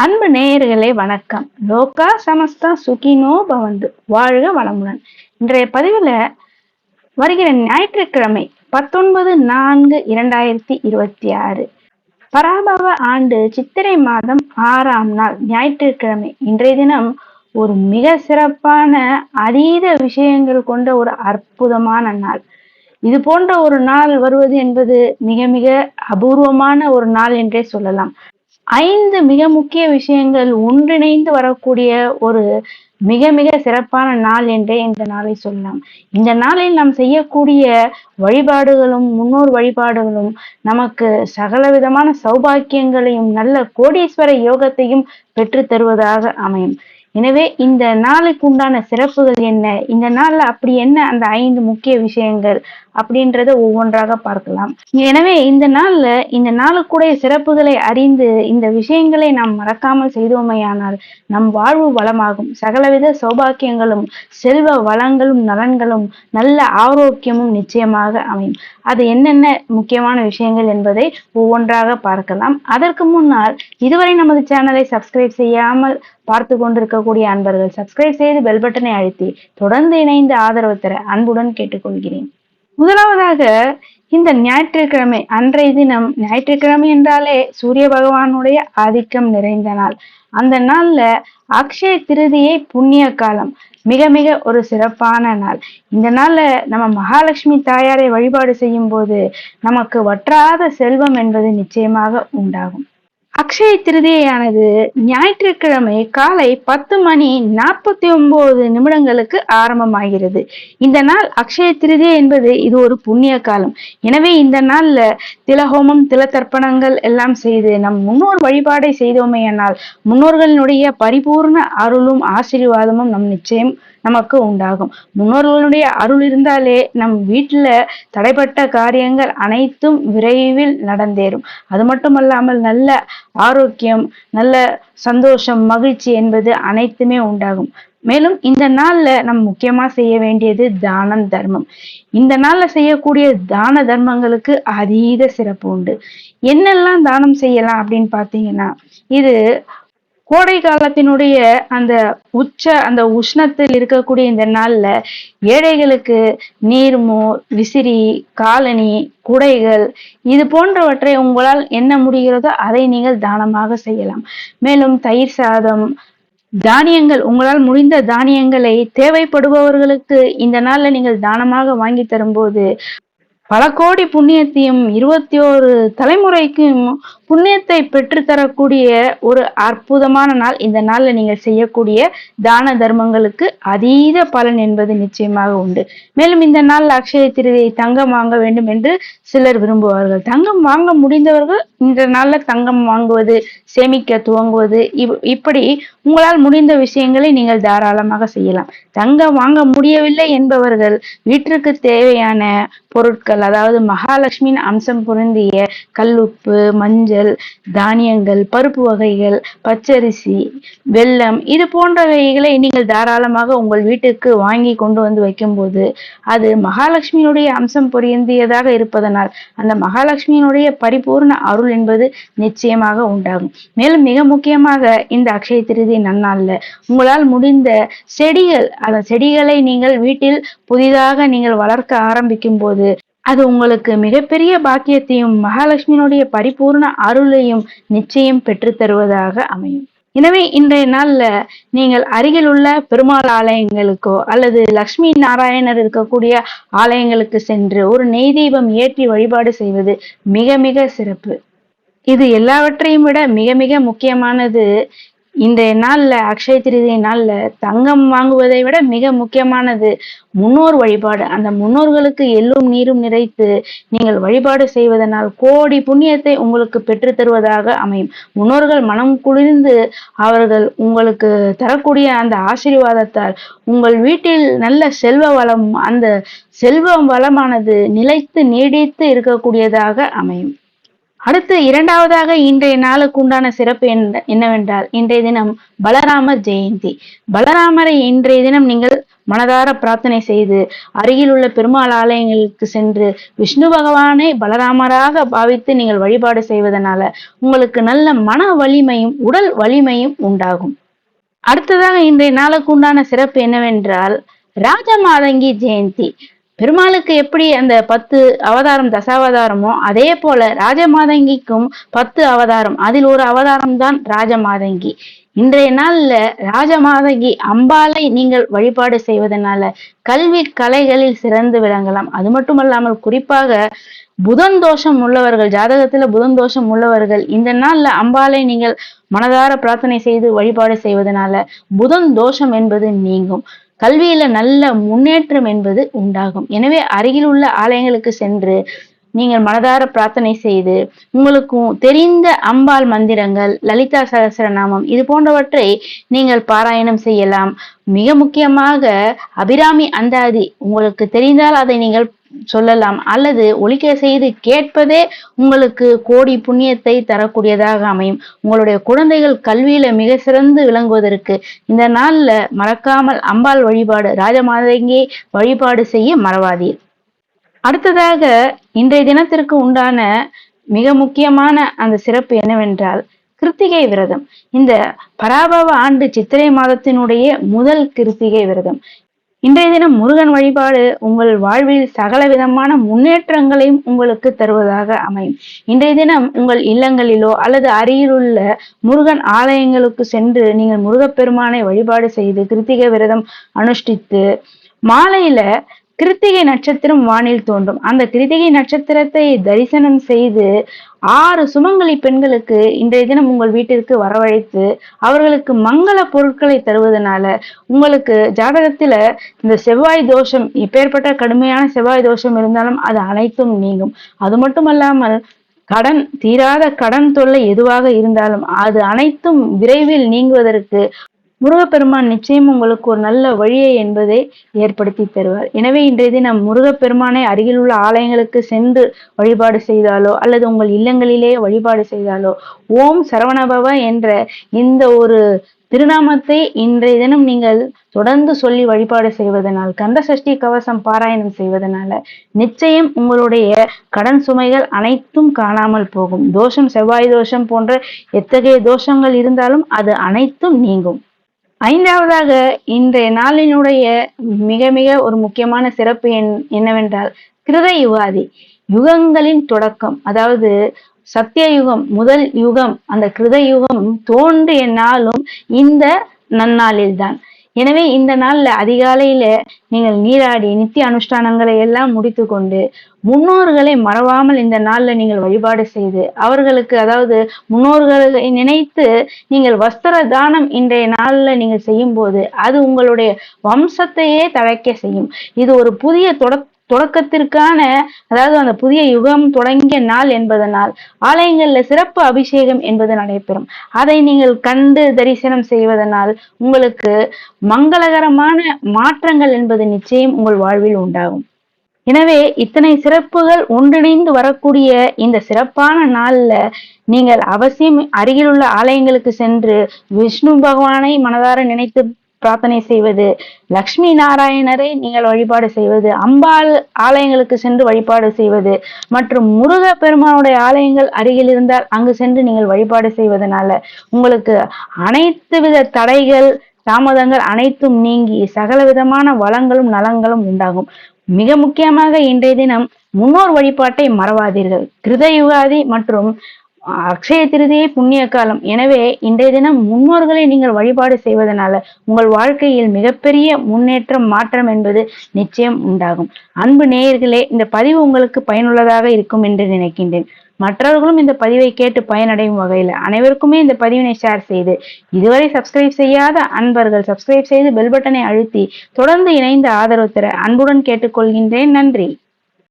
அன்பு நேயர்களே வணக்கம். லோகா சமஸ்தா சுகினோ பவந்து, வாழ்க வளமுடன். இன்றைய பதிவுல வருகிற ஞாயிற்றுக்கிழமை 19/4/2026 பராபவ ஆண்டு சித்திரை மாதம் 6ஆம் நாள் ஞாயிற்றுக்கிழமை. இன்றைய தினம் ஒரு மிக சிறப்பான அதீத விஷயங்கள் கொண்ட ஒரு அற்புதமான நாள். இது போன்ற ஒரு நாள் வருவது என்பது மிக மிக அபூர்வமான ஒரு நாள் என்றே சொல்லலாம். 5 மிக முக்கிய விஷயங்கள் ஒன்றிணைந்து வரக்கூடிய ஒரு மிக மிக சிறப்பான நாள் என்றே இந்த நாளை சொல்லலாம். இந்த நாளில் நாம் செய்யக்கூடிய வழிபாடுகளும் முன்னோர் வழிபாடுகளும் நமக்கு சகல விதமான சௌபாக்கியங்களையும் நல்ல கோடீஸ்வர யோகத்தையும் பெற்று தருவதாக அமையும். எனவே இந்த நாளுக்கு உண்டான சிறப்புகள் என்ன, இந்த நாள்ல அப்படி என்ன அந்த 5 முக்கிய விஷயங்கள் அப்படின்றத ஒவ்வொன்றாக பார்க்கலாம். எனவே இந்த நாளுக்குடைய சிறப்புகளை அறிந்து இந்த விஷயங்களை நாம் மறக்காமல் செய்தோமையானால் நம் வாழ்வு வளமாகும். சகலவித சௌபாக்கியங்களும் செல்வ வளங்களும் நலன்களும் நல்ல ஆரோக்கியமும் நிச்சயமாக அமையும். அது என்னென்ன முக்கியமான விஷயங்கள் என்பதை ஒவ்வொன்றாக பார்க்கலாம். அதற்கு முன்னால் இதுவரை நமது சேனலை சப்ஸ்கிரைப் செய்யாமல் பார்த்து கொண்டிருக்கக்கூடிய அன்பர்கள் சப்ஸ்கிரைப் செய்து பெல் பட்டனை அழுத்தி தொடர்ந்து இணைந்து ஆதரவு தர அன்புடன் கேட்டுக்கொள்கிறேன். முதலாவதாக இந்த ஞாயிற்றுக்கிழமை அன்றைய தினம், ஞாயிற்றுக்கிழமை என்றாலே சூரிய பகவானுடைய ஆதிக்கம் நிறைந்த நாள். அந்த நாள்ல அக்ஷய திருதியை புண்ணிய காலம், மிக மிக ஒரு சிறப்பான நாள். இந்த நாள்ல நம்ம மகாலட்சுமி தாயாரை வழிபாடு செய்யும் போது நமக்கு வற்றாத செல்வம் என்பது நிச்சயமாக உண்டாகும். அக்ஷய திருதியானது ஞாயிற்றுக்கிழமை காலை 10:49 ஆரம்பமாகிறது. இந்த நாள் அக்ஷய திருதியை என்பது இது ஒரு புண்ணிய காலம். எனவே இந்த நாள்ல திலஹோமம் திலதர்ப்பணங்கள் எல்லாம் செய்து நம் முன்னோர் வழிபாடை செய்தோமையானால் முன்னோர்களுடைய பரிபூர்ண அருளும் ஆசீர்வாதமும் நிச்சயம் நமக்கு உண்டாகும். முன்னோர்களுடைய அருள் இருந்தாலே நம் வீட்டுல தடைப்பட்ட காரியங்கள் அனைத்தும் விரைவில் நடந்தேறும். அது மட்டுமல்லாமல் நல்ல ஆரோக்கியம், நல்ல சந்தோஷம், மகிழ்ச்சி என்பது அனைத்துமே உண்டாகும். மேலும் இந்த நாள்ல நம்ம முக்கியமா செய்ய வேண்டியது தானம் தர்மம். இந்த நாள்ல செய்யக்கூடிய தான தர்மங்களுக்கு அதீத சிறப்பு உண்டு. என்னெல்லாம் தானம் செய்யலாம் அப்படின்னு பாத்தீங்கன்னா, இது கோடை காலத்தினுடைய அந்த உஷ்ணத்தில் இருக்கக்கூடிய இந்த நாள்ல ஏழைகளுக்கு நீர்மோர், விசிறி, காலனி, குடைகள் இது போன்றவற்றை உங்களால் என்ன முடிகிறதோ அதை நீங்கள் தானமாக செய்யலாம். மேலும் தயிர் சாதம், தானியங்கள், உங்களால் முடிந்த தானியங்களை தேவைப்படுபவர்களுக்கு இந்த நாள்ல நீங்கள் தானமாக வாங்கி தரும்போது பல கோடி புண்ணியத்தையும் 21 தலைமுறைக்கும் புண்ணியத்தை பெற்று தரக்கூடிய ஒரு அற்புதமான நாள். இந்த நாள்ல நீங்கள் செய்யக்கூடிய தான தர்மங்களுக்கு அதீத பலன் என்பது நிச்சயமாக உண்டு. மேலும் இந்த நாள்ல அக்ஷய திருதியை தங்கம் வாங்க வேண்டும் என்று சிலர் விரும்புவார்கள். தங்கம் வாங்க முடிந்தவர்கள் இந்த நாள்ல தங்கம் வாங்குவது, சேமிக்க துவங்குவது, இப்படி உங்களால் முடிந்த விஷயங்களை நீங்கள் தாராளமாக செய்யலாம். தங்கம் வாங்க முடியவில்லை என்பவர்கள் வீட்டிற்கு தேவையான பொருட்கள், அதாவது மகாலட்சுமியின் அம்சம் பொருந்திய கல்லுப்பு, மஞ்சள், தானியங்கள், பருப்பு வகைகள், பச்சரிசி, வெல்லம் இது போன்றவைகளை நீங்கள் தாராளமாக உங்கள் வீட்டுக்கு வாங்கி கொண்டு வந்து வைக்கும் போது அது மகாலட்சுமியினுடைய அம்சம் பொருந்தியதாக இருப்பதனால் அந்த மகாலட்சுமியினுடைய பரிபூர்ண அருள் என்பது நிச்சயமாக உண்டாகும். மேலும் மிக முக்கியமாக இந்த அக்ஷய திருதி நன்னாள்ல உங்களால் முடிந்த செடிகள், அந்த செடிகளை நீங்கள் வீட்டில் புதிதாக நீங்கள் வளர்க்க ஆரம்பிக்கும் போது அது உங்களுக்கு மிகப்பெரிய பாக்கியத்தையும் மகாலட்சுமியினுடைய பரிபூர்ண அருளையும் நிச்சயம் பெற்று தருவதாக அமையும். எனவே இன்றைய நாள்ல நீங்கள் அருகில் உள்ள பெருமாள் ஆலயங்களுக்கோ அல்லது லட்சுமி நாராயணர் இருக்கக்கூடிய ஆலயங்களுக்கு சென்று ஒரு நெய் தீபம் ஏற்றி வழிபாடு செய்வது மிக மிக சிறப்பு. இது எல்லாவற்றையும் விட மிக மிக முக்கியமானது. இன்றைய நாள்ல அக்ஷய திருதியை நாள்ல தங்கம் வாங்குவதை விட மிக முக்கியமானது முன்னோர் வழிபாடு. அந்த முன்னோர்களுக்கு எள்ளும் நீரும் நிறைத்து நீங்கள் வழிபாடு செய்வதனால் கோடி புண்ணியத்தை உங்களுக்கு பெற்று தருவதாக அமையும். முன்னோர்கள் மனம் குளிர்ந்து அவர்கள் உங்களுக்கு தரக்கூடிய அந்த ஆசீர்வாதத்தால் உங்கள் வீட்டில் நல்ல செல்வ வளம், அந்த செல்வ வளமானது நிலைத்து நீடித்து இருக்கக்கூடியதாக அமையும். அடுத்து இரண்டாவதாக இன்றைய நாளுக்கு உண்டான சிறப்பு என்னவென்றால், இன்றைய தினம் பலராமர் ஜெயந்தி. பலராமரை இன்றைய தினம் நீங்கள் மனதார பிரார்த்தனை செய்து அருகில் உள்ள பெருமாள் ஆலயங்களுக்கு சென்று விஷ்ணு பகவானை பலராமராக பாவித்து நீங்கள் வழிபாடு செய்வதனால உங்களுக்கு நல்ல மன வலிமையும் உடல் வலிமையும் உண்டாகும். அடுத்ததாக இன்றைய நாளுக்கு உண்டான சிறப்பு என்னவென்றால் ராஜமாதங்கி ஜெயந்தி. பெருமாளுக்கு எப்படி அந்த 10 அவதாரம் தசாவதாரமோ அதே போல ராஜமாதங்கிக்கும் 10 அவதாரம், அதில் ஒரு அவதாரம் தான் ராஜமாதங்கி. இன்றைய நாள்ல ராஜமாதங்கி அம்பாளை நீங்கள் வழிபாடு செய்வதனால கல்வி கலைகளில் சிறந்து விளங்கலாம். அது மட்டுமல்லாமல் குறிப்பாக புதன் தோஷம் உள்ளவர்கள், ஜாதகத்துல புதன் தோஷம் உள்ளவர்கள் இந்த நாள்ல அம்பாளை நீங்கள் மனதார பிரார்த்தனை செய்து வழிபாடு செய்வதனால புதன் தோஷம் என்பது நீங்கும், கல்வியில நல்ல முன்னேற்றம் என்பது உண்டாகும். எனவே அருகில் உள்ள ஆலயங்களுக்கு சென்று நீங்கள் மனதார பிரார்த்தனை செய்து உங்களுக்கும் தெரிந்த அம்பாள் மந்திரங்கள், லலிதா சகஸ்ரநாமம் இது போன்றவற்றை நீங்கள் பாராயணம் செய்யலாம். மிக முக்கியமாக அபிராமி அந்தாதி உங்களுக்கு தெரிந்தால் அதை நீங்கள் சொல்லலாம், அல்லது ஒலிக்க செய்து கேட்பதே உங்களுக்கு கோடி புண்ணியத்தை தரக்கூடியதாக அமையும். உங்களுடைய குழந்தைகள் கல்வியில மிக சிறந்து விளங்குவதற்கு இந்த நாள்ல மறக்காமல் அம்பாள் வழிபாடு, ராஜமாதங்கியை வழிபாடு செய்ய மறவாதீர். அடுத்ததாக இன்றைய தினத்திற்கு உண்டான மிக முக்கியமான அந்த சிறப்பு என்னவென்றால் கிருத்திகை விரதம். இந்த பராபவ ஆண்டு சித்திரை மாதத்தினுடைய முதல் கிருத்திகை விரதம். இன்றைய தினம் முருகன் வழிபாடு உங்கள் வாழ்வில் சகல விதமான முன்னேற்றங்களையும் உங்களுக்கு தருவதாக அமையும். இன்றைய தினம் உங்கள் இல்லங்களிலோ அல்லது அருகிலுள்ள முருகன் ஆலயங்களுக்கு சென்று நீங்கள் முருகப்பெருமானை வழிபாடு செய்து கிருத்திகை விரதம் அனுஷ்டித்து மாலையில கிருத்திகை நட்சத்திரம் வானில் தோன்றும் அந்த கிருத்திகை நட்சத்திரத்தை தரிசனம் செய்து 6 சுமங்கலி பெண்களுக்கு இன்றைய தினம் உங்கள் வீட்டிற்கு வரவழைத்து அவர்களுக்கு மங்கள பொருட்களை தருவதனால உங்களுக்கு ஜாதகத்துல இந்த செவ்வாய் தோஷம், எப்பேற்பட்ட கடுமையான செவ்வாய் தோஷம் இருந்தாலும் அது அனைத்தும் நீங்கும். அது மட்டுமல்லாமல் கடன், தீராத கடன் தொல்லை எதுவாக இருந்தாலும் அது அனைத்தும் விரைவில் நீங்குவதற்கு முருகப்பெருமான் நிச்சயம் உங்களுக்கு ஒரு நல்ல வழியை என்பதை ஏற்படுத்தி தருவார். எனவே இன்றைய தினம் முருகப்பெருமானை அருகில் உள்ள ஆலயங்களுக்கு சென்று வழிபாடு செய்தாலோ அல்லது உங்கள் இல்லங்களிலே வழிபாடு செய்தாலோ ஓம் சரவணபவ என்ற இந்த ஒரு திருநாமத்தை இன்றைய தினம் நீங்கள் தொடர்ந்து சொல்லி வழிபாடு செய்வதனால், கந்த சஷ்டி கவசம் பாராயணம் செய்வதனால நிச்சயம் உங்களுடைய கடன் சுமைகள் அனைத்தும் காணாமல் போகும். தோஷம், செவ்வாய் தோஷம் போன்ற எத்தகைய தோஷங்கள் இருந்தாலும் அது அனைத்தும் நீங்கும். 5வதாக இன்றைய நாளினுடைய மிக மிக ஒரு முக்கியமான சிறப்பு என்னவென்றால் கிருத யுகாதி, யுகங்களின் தொடக்கம். அதாவது சத்தியயுகம், முதல் யுகம், அந்த கிருத யுகம் தோன்றிய நாளும் இந்த நன்னாளில்தான். எனவே இந்த நாள்ல அதிகாலையில நீங்கள் நீராடி நித்திய அனுஷ்டானங்களை எல்லாம் முடித்து கொண்டு முன்னோர்களை மறவாமல் இந்த நாள்ல நீங்கள் வழிபாடு செய்து அவர்களுக்கு, அதாவது முன்னோர்களை நினைத்து நீங்கள் வஸ்திர தானம் இன்றைய நாள்ல நீங்கள் செய்யும் போது அது உங்களுடைய வம்சத்தையே தழைக்க செய்யும். இது ஒரு புதிய தொடக்கத்திற்கான, அதாவது அந்த புதிய யுகம் தொடங்கிய நாள் என்பதனால் ஆலயங்கள்ல சிறப்பு அபிஷேகம் என்பது நடைபெறும். அதை நீங்கள் கண்டு தரிசனம் செய்வதனால் உங்களுக்கு மங்களகரமான மாற்றங்கள் என்பது நிச்சயம் உங்கள் வாழ்வில் உண்டாகும். எனவே இத்தனை சிறப்புகள் ஒன்றிணைந்து வரக்கூடிய இந்த சிறப்பான நாள்ல நீங்கள் அவசியம் அருகிலுள்ள ஆலயங்களுக்கு சென்று விஷ்ணு பகவானை மனதார நினைத்து பிரார்த்தனை செய்வது, லக்ஷ்மி நாராயணரை நீங்கள் வழிபாடு செய்வது, அம்பாள் ஆலயங்களுக்கு சென்று வழிபாடு செய்வது மற்றும் முருக பெருமானுடைய ஆலயங்கள் அருகில் இருந்தால் அங்கு சென்று நீங்கள் வழிபாடு செய்வதனால உங்களுக்கு அனைத்து வித தடைகள், தாமதங்கள் அனைத்தும் நீங்கி சகல விதமான வளங்களும் நலங்களும் உண்டாகும். மிக முக்கியமாக இன்றைய தினம் முன்னோர் வழிபாட்டை மறவாதீர்கள். கிருத யுகாதி மற்றும் அக்ஷய திருதியை புண்ணிய காலம். எனவே இன்றைய தினம் முன்னோர்களை நீங்கள் வழிபாடு செய்வதனால உங்கள் வாழ்க்கையில் மிகப்பெரிய முன்னேற்றம், மாற்றம் என்பது நிச்சயம் உண்டாகும். அன்பு நேயர்களே, இந்த பதிவு உங்களுக்கு பயனுள்ளதாக இருக்கும் என்று நினைக்கின்றேன். மற்றவர்களும் இந்த பதிவை கேட்டு பயனடையும் வகையில் அனைவருக்குமே இந்த பதிவினை ஷேர் செய்து, இதுவரை சப்ஸ்கிரைப் செய்யாத அன்பர்கள் சப்ஸ்கிரைப் செய்து பெல் பட்டனை அழுத்தி தொடர்ந்து இணைந்து ஆதரவு தர அன்புடன் கேட்டுக்கொள்கின்றேன். நன்றி.